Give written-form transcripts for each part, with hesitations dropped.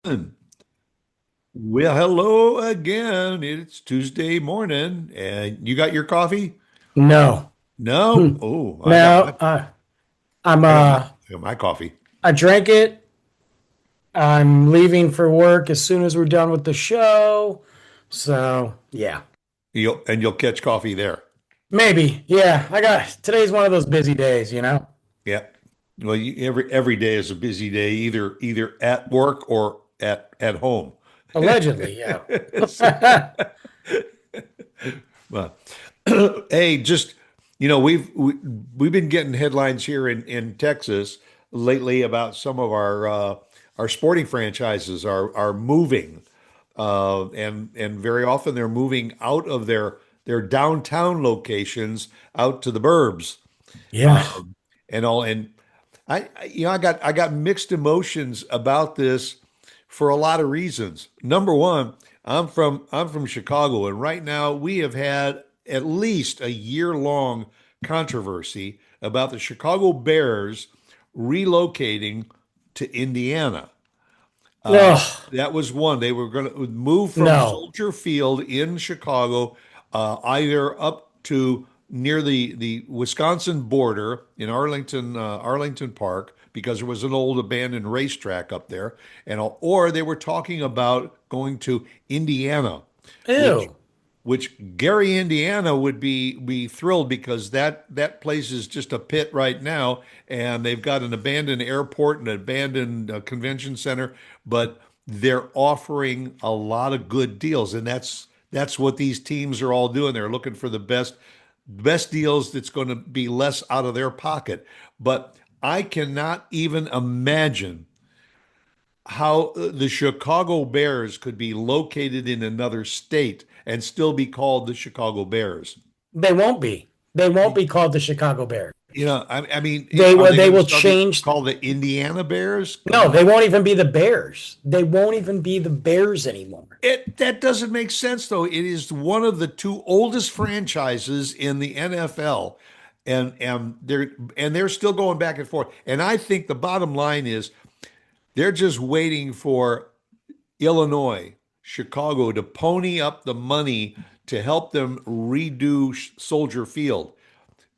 Well, hello again. It's Tuesday morning, and you got your coffee? No. No? Hmm. Oh, No, I'm I got my coffee. I drank it. I'm leaving for work as soon as we're done with the show. So, yeah. You'll catch coffee there. Maybe. Yeah. Today's one of those busy days. Yeah. Well, every day is a busy day, either at work or at home. Allegedly, yeah. Well, hey, just we've been getting headlines here in Texas lately about some of our sporting franchises are moving, and very often they're moving out of their downtown locations out to the burbs, Yeah. and all. And I got mixed emotions about this for a lot of reasons. Number one, I'm from Chicago, and right now we have had at least a year-long controversy about the Chicago Bears relocating to Indiana. Uh, Oh, that was one. They were going to move from no. Soldier Field in Chicago, either up to near the Wisconsin border in Arlington Park, because there was an old abandoned racetrack up there, or they were talking about going to Indiana, which Ew. which Gary, Indiana would be thrilled, because that place is just a pit right now, and they've got an abandoned airport and an abandoned convention center, but they're offering a lot of good deals, and that's what these teams are all doing. They're looking for the best deals that's going to be less out of their pocket. But I cannot even imagine how the Chicago Bears could be located in another state and still be called the Chicago Bears. They won't be. They won't be called the Chicago Bears. I mean, They are will they they going to will start it change. called the Indiana Bears? Come No, on. they won't even be the Bears. They won't even be the Bears anymore. That doesn't make sense, though. It is one of the two oldest franchises in the NFL, and they're still going back and forth. And I think the bottom line is they're just waiting for Illinois, Chicago to pony up the money to help them redo Soldier Field,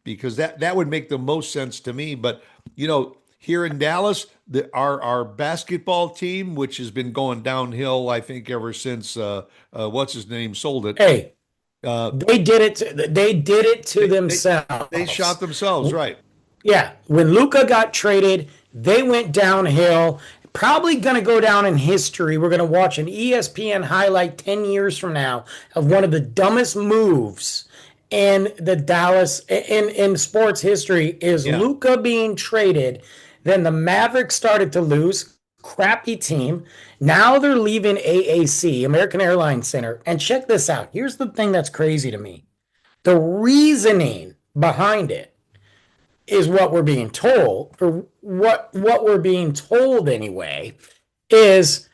because that would make the most sense to me. But here in Dallas, our basketball team, which has been going downhill, I think ever since what's his name sold it. Hey, Uh, they did it to they shot themselves. themselves, right? Yeah, when Luca got traded, they went downhill. Probably going to go down in history. We're going to watch an ESPN highlight 10 years from now of one of the dumbest moves in the Dallas in sports history is Yeah. Luca being traded. Then the Mavericks started to lose, crappy team. Now they're leaving AAC, American Airlines Center. And check this out. Here's the thing that's crazy to me. The reasoning behind it is what we're being told, or what we're being told anyway, is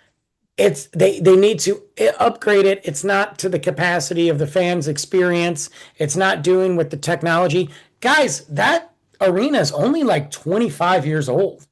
they need to upgrade it. It's not to the capacity of the fans' experience. It's not doing with the technology. Guys, that arena is only like 25 years old.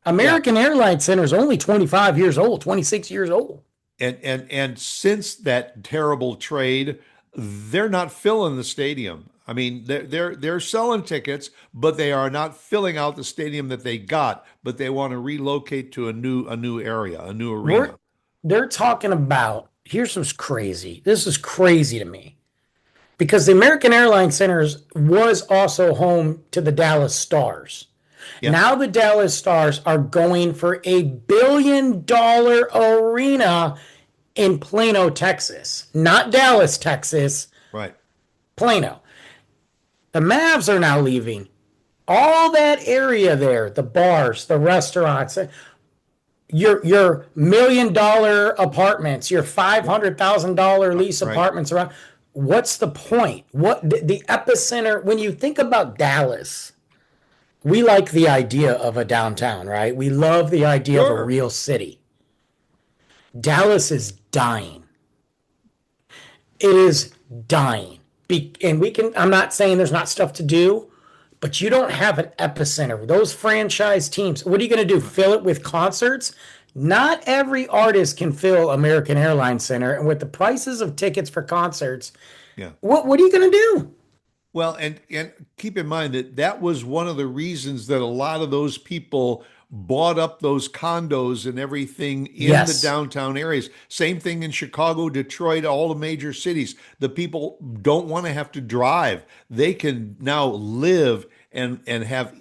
Yeah. American Airlines Center is only 25 years old, 26 years old. And since that terrible trade, they're not filling the stadium. I mean, they're selling tickets, but they are not filling out the stadium that they got. But they want to relocate to a new area, a new We're arena. they're talking about, here's what's crazy. This is crazy to me. Because the American Airlines Center was also home to the Dallas Stars. Yeah, Now the Dallas Stars are going for $1 billion arena in Plano, Texas. Not Dallas, Texas, right, Plano. The Mavs are now leaving. All that area there, the bars, the restaurants, your $1 million apartments, your $500,000 lease right. apartments around. What's the point? What the epicenter? When you think about Dallas, we like the idea of a downtown, right? We love the idea of a Sure. real city. Dallas is dying. It is dying. And we can, I'm not saying there's not stuff to do, but you don't have an epicenter. Those franchise teams, what are you going to do? Fill it with concerts? Not every artist can fill American Airlines Center, and with the prices of tickets for concerts, Yeah. what are you going to do? Well, and keep in mind that that was one of the reasons that a lot of those people bought up those condos and everything in the Yes. downtown areas. Same thing in Chicago, Detroit, all the major cities. The people don't want to have to drive. They can now live and have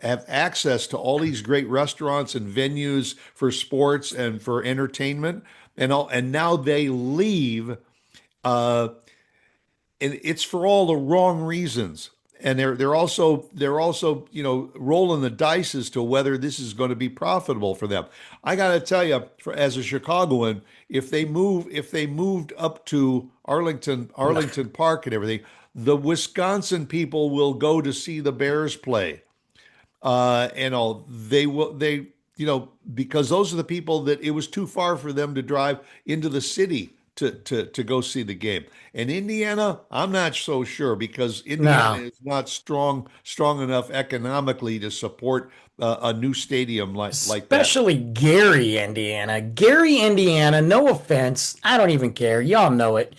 access to all these great restaurants and venues for sports and for entertainment and now they leave uh and it's for all the wrong reasons. And they're also rolling the dice as to whether this is going to be profitable for them. I got to tell you, as a Chicagoan, if they moved up to Arlington Park and everything, the Wisconsin people will go to see the Bears play. And all they will they because those are the people that it was too far for them to drive into the city to go see the game. And Indiana, I'm not so sure because Indiana No. is not strong enough economically to support a new stadium like that. Especially Gary, Indiana. Gary, Indiana, no offense. I don't even care. Y'all know it.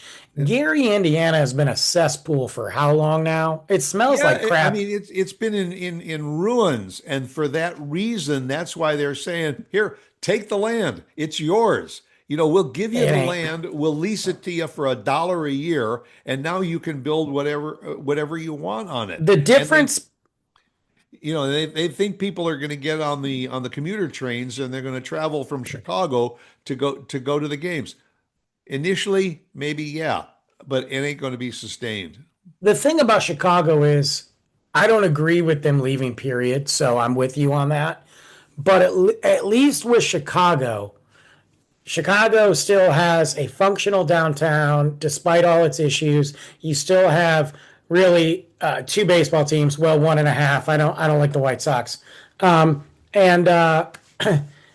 Gary, Indiana has been a cesspool for how long now? It smells like Yeah, I crap. mean it's been in ruins, and for that reason, that's why they're saying, "Here, take the land. It's yours. We'll give you It the ain't. land. We'll lease it to you for $1 a year, and now you can build whatever you want on it." The And difference, they think people are going to get on the commuter trains and they're going to travel from Chicago to go to the games. Initially, maybe yeah, but it ain't going to be sustained. the thing about Chicago is I don't agree with them leaving, period. So I'm with you on that. But at least with Chicago, Chicago still has a functional downtown despite all its issues. You still have really two baseball teams. Well, one and a half. I don't like the White Sox. And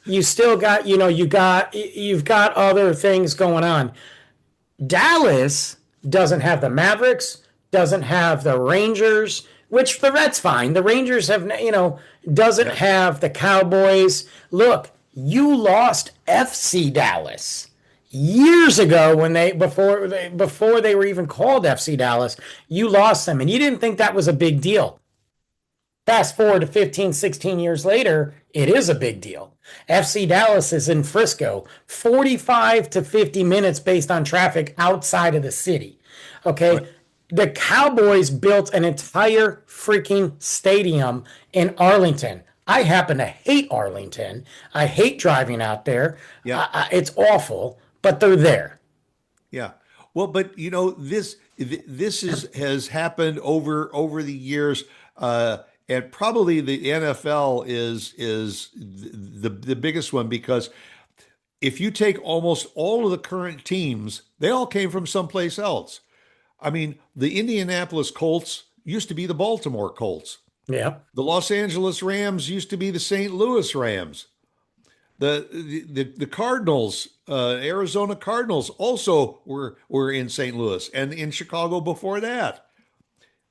you still got you've got other things going on. Dallas doesn't have the Mavericks, doesn't have the Rangers, which that's fine. The Rangers have, doesn't Yeah, have the Cowboys. Look, you lost FC Dallas years ago when before they were even called FC Dallas. You lost them, and you didn't think that was a big deal. Fast forward to 15, 16 years later, it is a big deal. FC Dallas is in Frisco, 45 to 50 minutes based on traffic outside of the city. right. Okay. The Cowboys built an entire freaking stadium in Arlington. I happen to hate Arlington. I hate driving out there. Yeah. It's awful, but they're there. Yeah. Well, but this has happened over the years, and probably the NFL is the biggest one because if you take almost all of the current teams, they all came from someplace else. I mean, the Indianapolis Colts used to be the Baltimore Colts. Yeah. The Los Angeles Rams used to be the St. Louis Rams. The Cardinals, Arizona Cardinals, also were in St. Louis and in Chicago before that.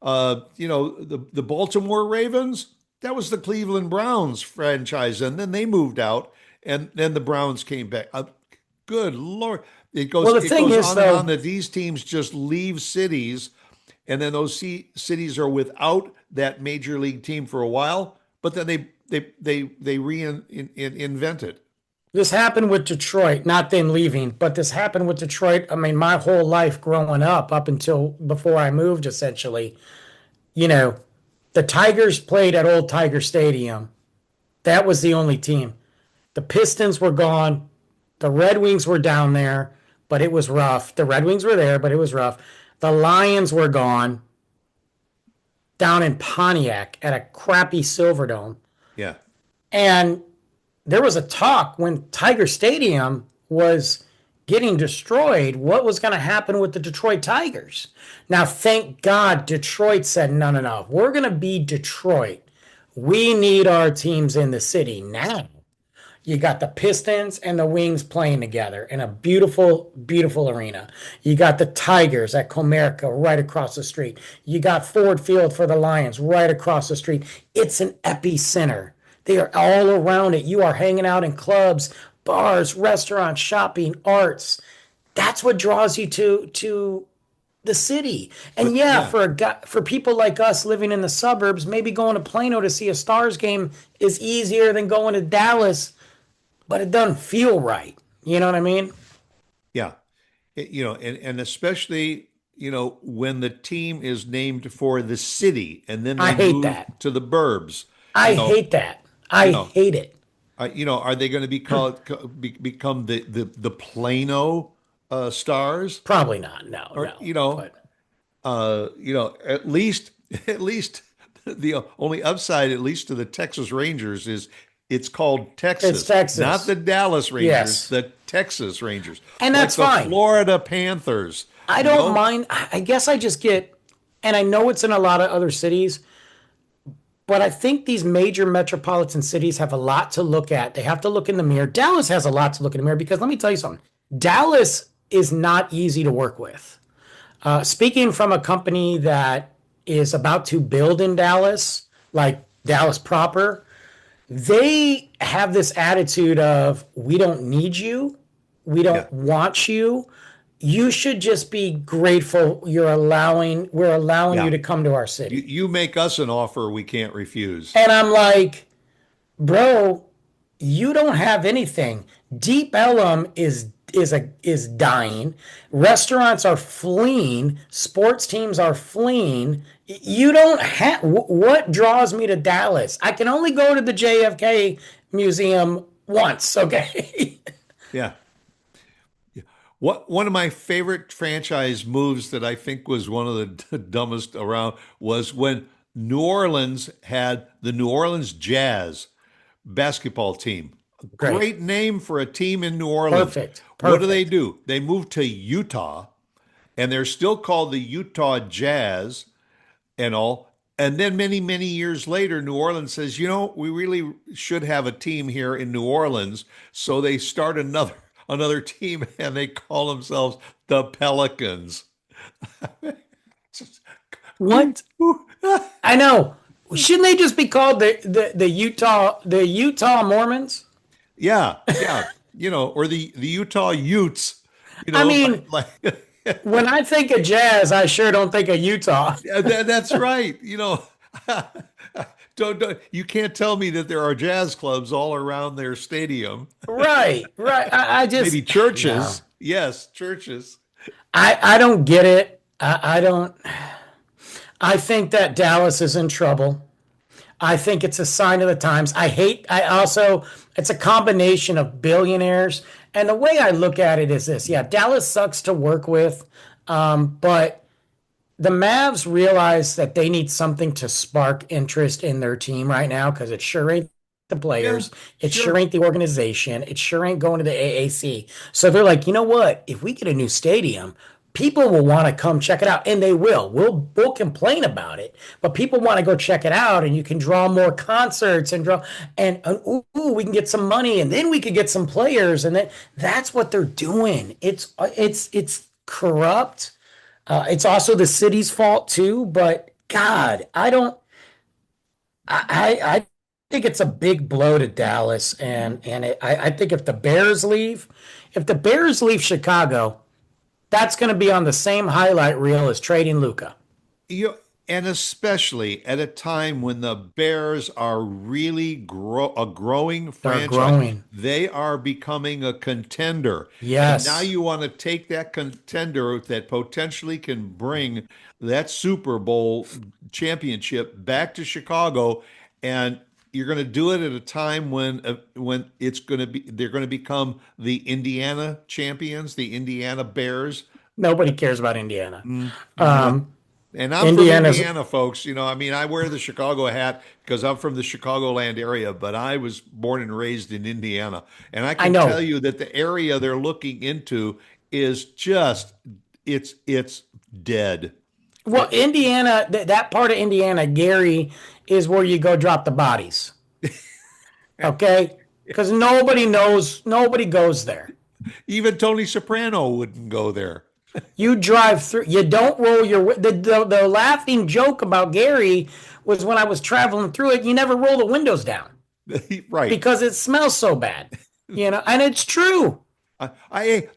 The Baltimore Ravens, that was the Cleveland Browns franchise, and then they moved out, and then the Browns came back. Good Lord, it goes Well, the it thing goes is, on and on though, that these teams just leave cities, and then those cities are without that major league team for a while, but then they reinvent it. this happened with Detroit, not them leaving, but this happened with Detroit. I mean, my whole life growing up until before I moved, essentially, you know, the Tigers played at Old Tiger Stadium. That was the only team. The Pistons were gone. The Red Wings were down there, but it was rough. The Red Wings were there, but it was rough. The Lions were gone down in Pontiac at a crappy Silverdome. Yeah, And there was a talk when Tiger Stadium was getting destroyed, what was going to happen with the Detroit Tigers? Now, thank God Detroit said, no, no, no, we're going to be Detroit. We need our teams in the city now. You got the Pistons and the Wings playing together in a beautiful, beautiful arena. You got the Tigers at Comerica right across the street. You got Ford Field for the Lions right across the street. It's an epicenter. They are all around it. You are hanging out in clubs bars, restaurants, shopping, arts. That's what draws you to the city. And But yeah, yeah, for a guy, for people like us living in the suburbs, maybe going to Plano to see a Stars game is easier than going to Dallas, but it doesn't feel right. You know what I mean? yeah. And especially, when the team is named for the city and then I they hate move that. to the burbs, you I know, hate that. you I know, hate it. are they going to become the Plano Stars? Probably not. No, Or, no. But at least at least the only upside, at least to the Texas Rangers, is it's called it's Texas, not Texas. the Dallas Rangers, Yes. the Texas Rangers, And like that's the fine. Florida Panthers, I you don't know? mind. I guess I just get, and I know it's in a lot of other cities, but I think these major metropolitan cities have a lot to look at. They have to look in the mirror. Dallas has a lot to look in the mirror because let me tell you something. Dallas is not easy to work with. Speaking from a company that is about to build in Dallas, like Dallas proper, they have this attitude of we don't need you, we Yeah. don't want you. You should just be grateful we're allowing you Yeah. to come to our You city. you make us an offer we can't refuse. And I'm like, bro, you don't have anything. Deep Ellum is dying. Restaurants are fleeing. Sports teams are fleeing. You don't have what draws me to Dallas. I can only go to the JFK Museum once. Okay. Yeah. One of my favorite franchise moves that I think was one of the dumbest around was when New Orleans had the New Orleans Jazz basketball team. Great. Great name for a team in New Orleans. Perfect. What do? Perfect. They moved to Utah, and they're still called the Utah Jazz and all. And then many, many years later, New Orleans says, we really should have a team here in New Orleans. So they start another team and they call themselves the Pelicans. What? I know. Shouldn't they just be called the Utah Mormons? Yeah, yeah. Or the Utah Utes, I mean, like when I think of jazz, I sure don't think of Utah. yeah, that's right. Don't you can't tell me that there are jazz clubs all around their stadium. Right, right. I Maybe just no. churches. Yes, churches. I don't get it. I don't. I think that Dallas is in trouble. I think it's a sign of the times. I also, it's a combination of billionaires. And the way I look at it is this, yeah, Dallas sucks to work with, but the Mavs realize that they need something to spark interest in their team right now because it sure ain't the Yeah, players, it sure sure. ain't the organization, it sure ain't going to the AAC. So they're like, you know what? If we get a new stadium, people will want to come check it out, and they will. We'll complain about it, but people want to go check it out, and you can draw more concerts and draw and ooh, we can get some money, and then we could get some players, and then that's what they're doing. It's corrupt. It's also the city's fault too, but God, I don't. I think it's a big blow to Dallas, and I think if the Bears leave Chicago, that's going to be on the same highlight reel as trading Luca. You and especially at a time when the Bears are really a growing They're franchise. growing. They are becoming a contender. And now Yes, you want to take that contender that potentially can bring that Super Bowl championship back to Chicago, and you're going to do it at a time when it's going to be they're going to become the Indiana champions, the Indiana Bears. nobody cares about Indiana. Mm, no. Um, And I'm from Indiana's. Indiana, folks. I wear the Chicago hat because I'm from the Chicagoland area, but I was born and raised in Indiana. And I I can tell know. you that the area they're looking into is just it's dead. Well, It, Indiana, that part of Indiana, Gary, is where you go drop the bodies. Okay, because nobody knows, nobody goes there. even Tony Soprano wouldn't go there. You drive through. You don't roll the laughing joke about Gary was when I was traveling through it. You never roll the windows down Right. because it smells so bad. and it's true.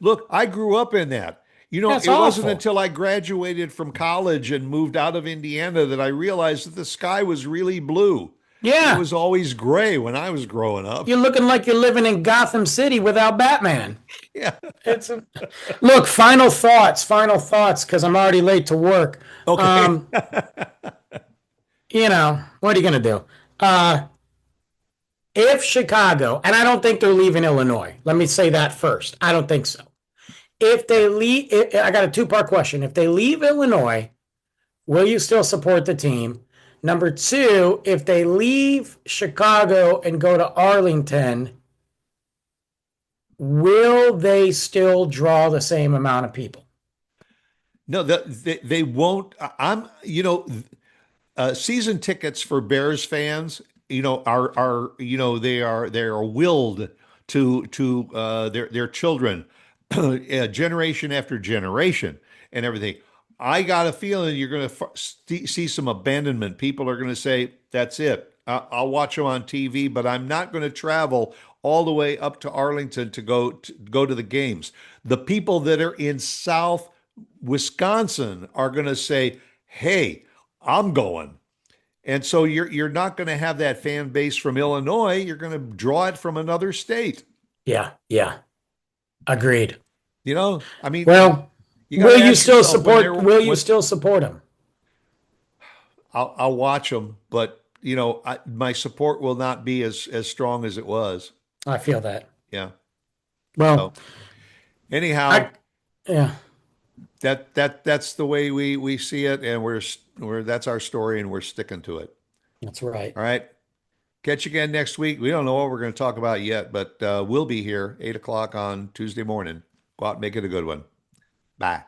Look, I grew up in that. That's It wasn't awful. until I graduated from college and moved out of Indiana that I realized that the sky was really blue. It Yeah. was always gray when I was growing up. You're looking like you're living in Gotham City without Batman. Yeah. It's a, Look, final thoughts, because I'm already late to work. Okay. Um, what are you gonna do? Uh, if Chicago, and I don't think they're leaving Illinois. Let me say that first. I don't think so. If Yeah. they leave, I got a two-part question. If they leave Illinois, will you still support the team? Number two, if they leave Chicago and go to Arlington, will they still draw the same amount of people? No, they won't. Season tickets for Bears fans, are they are willed to their children, generation after generation, and everything. I got a feeling you're going to see some abandonment. People are going to say, "That's it. I'll watch them on TV, but I'm not going to travel all the way up to Arlington to go to the games." The people that are in South Wisconsin are going to say, "Hey, I'm going." And so you're not going to have that fan base from Illinois. You're going to draw it from another state. Yeah, yeah, agreed. I mean, Well, you got to ask yourself when they're will you when still support him? I'll watch them, but my support will not be as strong as it was. I feel that. Yeah. Well, So anyhow, I yeah, that's the way we see it, and we're that's our story, and we're sticking to it. that's right. All right. Catch you again next week. We don't know what we're going to talk about yet, but we'll be here 8 o'clock on Tuesday morning. Go out and make it a good one. Bye.